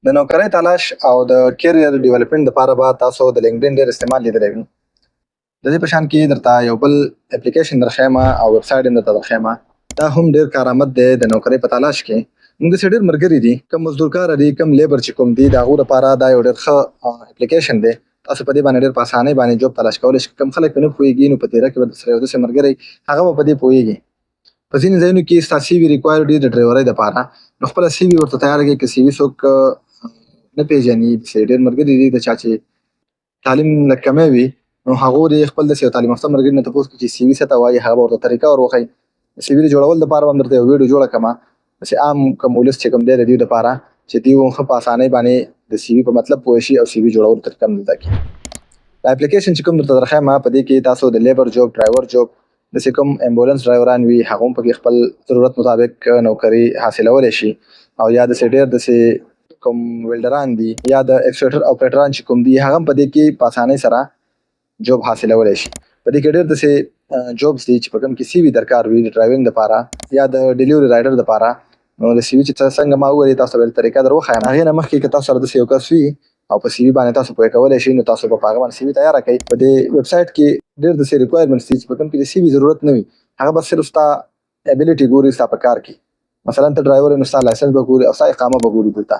د نوکرۍ تلاش او د کیریئر ډیولپمنټ لپاره به تاسو د لینکډین ډېر استعمال لیدلی وي. د دې په شان کې درته یو بل اپلیکیشن درښیم او ویب سایټ هم درته درښیم. دا هم ډېر کارآمد دی د نوکرۍ په تلاش کې. موږ داسې ډېر ملګري دي کم مزدورکاره دي کم لیبر چې کوم دي د هغو لپاره دا یو ډېر ښه اپلیکیشن دی. تاسو په دې باندې ډېر په اسانۍ باندې جوب تلاش کولی شئ. کم خلک پرې نه پوهېږي نو په تیره کې به درسره یو داسې ملګری هغه به په دې پوهېږي. په ځینې ځایونو کې ستا سی وي ریکوایر دي د ډرایورۍ دپاره نو خپله سی وي ورته تیاره کړئ. که سی وي څوک نه پیژني داسې ډېر ملګري دي د چا چې تعلیم لږ کمی وي نو هغو دې خپل داسې یو تعلیم یافته ملګري نه تپوس کړي چې سی وي څه ته وایي هغه به ورته طریقه ور وښیي. د سی وي د جوړولو دپاره به هم درته یو ویډیو جوړه کړمه داسې عام کوم ولس چې کوم دی د دې دپاره چې دوی هم ښه په اسانۍ باندې د سی وي په مطلب پوه شي او سی وي جوړولو طریقه هم زده کړي. دا اپلیکیشن چې کوم درته درښیم په دې کې تاسو د لیبر جوب ډرایور جوب داسې کوم امبولانس ډرایوران وي هغه هم پکې خپل ضرورت مطابق نوکري حاصلولی شي او یا داسې ډېر داسې کوم ویلډران دي یا د اکسکیوټر اپریټران چې کوم دي هغه هم په دې کې په اسانۍ سره جوب حاصلولی شي. په دې کې ډېر داسې جوبس دي چې په کوم کې سی وي درکار وي د ډرایوینګ دپاره یا د ډیلیوري رایډر دپاره. نو د سی وي چې څنګه ما وویلې تاسو ته به طریقه در وښیم. هغې نه مخکې که تاسو سره داسې یو کس وي او په سی وي باندې تاسو پوهې کولی شئ نو تاسو به په هغه باندې سی وي تیاره کړئ. په دې ویب سایټ کې ډېر داسې ریکوایرمنټس دي چې په کوم کې د سی وي ضرورت نه وي هغه به صرف ستا ابیلیټي ګوري ستا په کار کې. مثلا ته ډرایور یې نو ستا لایسنس به ګوري او ستا اقامه به ګوري دلته.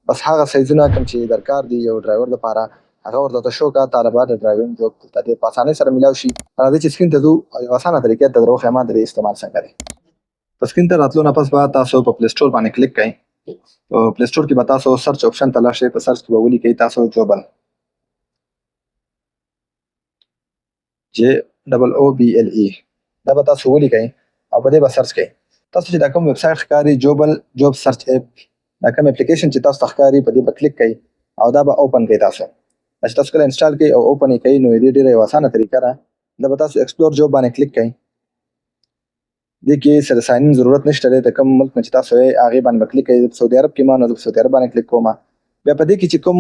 بس هغه سایزونه کوم چې درکار دي یو ډرایور دپاره هغه ورته شو کړه. طالبات د ډرایوینګ جوب دلته ډېر په اسانۍ سره میلاو شي. راځئ چې سکرین ته ځو او یو اسانه طریقې ته در وښیم د دې استعمال څنګه دی. په سکرین ته راتلو نه پس به تاسو په پلی سټور باندې کلیک کړئ. په پلی سټور کې به تاسو سرچ آپشن ته لاړ شئ. په سرچ کې به ولیکئ تاسو جوبل JOOBLE دا به تاسو ولیکئ او په دې به سرچ کړئ. تاسو چې دا کوم ویب سایټ ښکاري جوبل جوب سرچ اپ دا کوم اپلیکیشن چې تاسو ته ښکاري په دې به کلیک کړئ او دا به اوپن کړئ. تاسو چې تاسو کله انسټال کړئ او اوپن یې کړئ نو دې ډېره یو اسانه طریقه ده. دا به تاسو ایکسپلور جوب باندې کلیک کړئ. دې کې سره ساین ان ضرورت نشته دی. د کوم ملک نه چې تاسو یې هغې باندې به کلیک کړئ. زه په سعودي عرب کې یم نو زه په سعودي عرب باندې کلیک کوم. بیا په دې کې چې کوم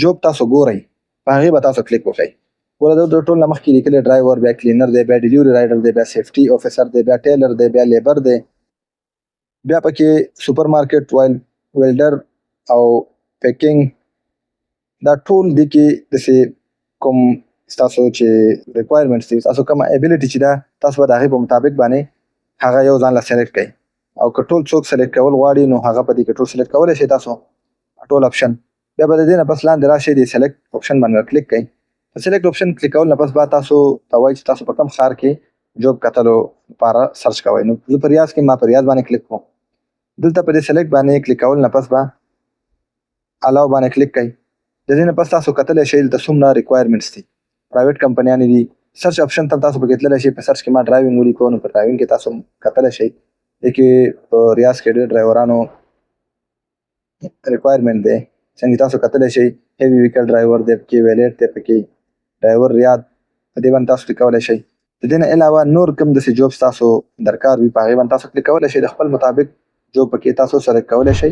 جوب تاسو ګورئ په هغې به تاسو کلیک وکړئ. ګوره د ټول نه مخکې لیکلي ډرایور بیا کلینر دی بیا ډیلیوري رایډر دی بیا سیفټي افیسر دی بیا ټیلر دی بیا لیبر دی بیا پکې سوپر مارکیټ ویلډر او پیکینګ دا ټول دې کې داسې کوم ستاسو چې ریکوایرمنټس دي ستاسو کومه ایبیلیټي چې ده تاسو به د هغې په مطابق باندې هغه یو ځان له سلیکټ کړئ او که ټول څوک سلیکټ کول غواړي نو هغه په دې کې ټول سلیکټ کولی شئ تاسو ټول آپشن. بیا به د دې نه پس لاندې راشئ د سلیکټ آپشن باندې کلیک کړئ. په سلیکټ آپشن کلیک کول نه پس به تاسو ته وایي چې تاسو په کوم ښار کې جوب کتلو لپاره سرچ کوئ. نو زه په ریاض کې ما په ریاض باندې کلیک کوم. دلته په دې سلیکټ باندې کلیک کول نه پس به الاو باندې کلیک کړئ. د دې نه پس تاسو کتلی شئ دلته څومره ریکوایرمنټس دي. پرایویټ کمپنیانې دي. سرچ آپشن ته تاسو پکې تللی شئ. په سرچ کې ما ډرایوینګ ولیکو نو په ډرایوینګ کې تاسو کتلی شئ. دې کې په ریاض کې ډېر ډرایورانو ریکوایرمنټ دی. څنګه تاسو کتلی شئ هیوي ویکل ډرایور دی پکې ویلیټ دی پکې ډرایور ریاض په دې باندې تاسو کلیک کولی شئ. د دې نه علاوه نور کوم داسې جوبس تاسو درکار وي په هغې باندې تاسو کلیک کولی شئ. د خپل مطابق جوب پکې تاسو سلیکټ کولی شئ.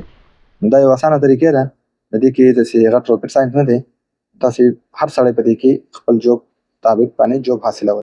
نو دا یو اسانه طریقې ده. د دې کې داسې غټ راکټ ساینس نه دی. تاسې هر سړی په دې کې خپل جوب مطابق باندې جوب حاصلولی